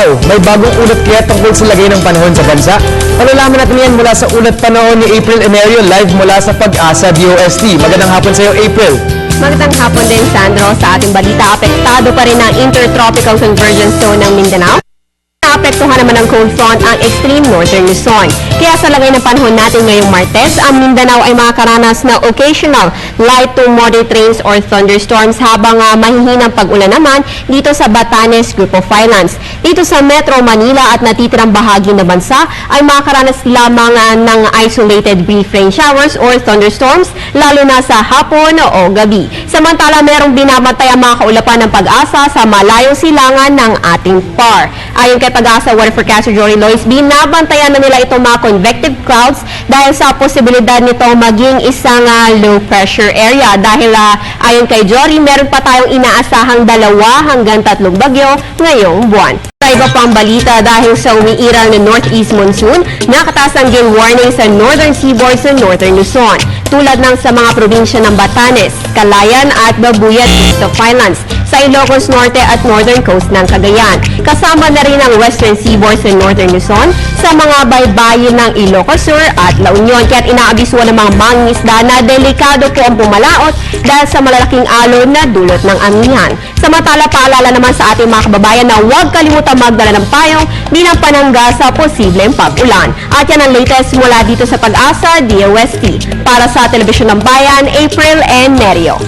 daw. May bagong ulat kaya tungkol sa lagay ng panahon sa bansa? Palalaman natin yan mula sa ulat panahon ni April Enerio live mula sa Pag-asa DOST. Magandang hapon sa iyo, April. Magandang hapon din, Sandro. Sa ating balita, apektado pa rin ang Intertropical Convergence Zone ng Mindanao. Naapektuhan naman ng cold front ang extreme northern Luzon. Kaya sa lagay ng panahon natin ngayong Martes, ang Mindanao ay makakaranas na occasional light to moderate rains or thunderstorms habang mahihinang pag-ulan naman dito sa Batanes Group of Islands. Dito sa Metro Manila at natitirang bahagi ng bansa ay makakaranas lamang ng isolated brief rain showers or thunderstorms lalo na sa hapon o gabi. Samantala, merong binabatay ang mga kaulapan ng Pag-asa sa malayong silangan ng ating PAR. Ayon kay Pag-asa Weather Forecaster Jory Lois, binabantayan na nila itong mga convective clouds dahil sa posibilidad nito maging isang low pressure area. Dahil ayon kay Jory, meron pa tayong inaasahang 2 hanggang 3 bagyo ngayong buwan. Sa iba pang balita, dahil sa umiiral na northeast monsoon, nakataas ang game warning sa northern seaboard sa northern Luzon, tulad ng sa mga probinsya ng Batanes, Calayan at Babuyat East of Islands, sa Ilocos Norte at northern coast ng Cagayan. Kasama na rin ang western seaboard sa northern Luzon, sa mga baybayin ng Ilocos Sur at La Union. Kaya't inaabisuan ng mga mangingisda na delikado po ang pumalaot dahil sa malalaking alon na dulot ng amihan. Samantala, paalala naman sa ating mga kababayan na huwag kalimutan magdala ng payong bilang panangga sa posibleng pag-ulan. At yan ang latest mula dito sa Pag-asa DOST. Para sa Telebisyon ng Bayan, April Enerio.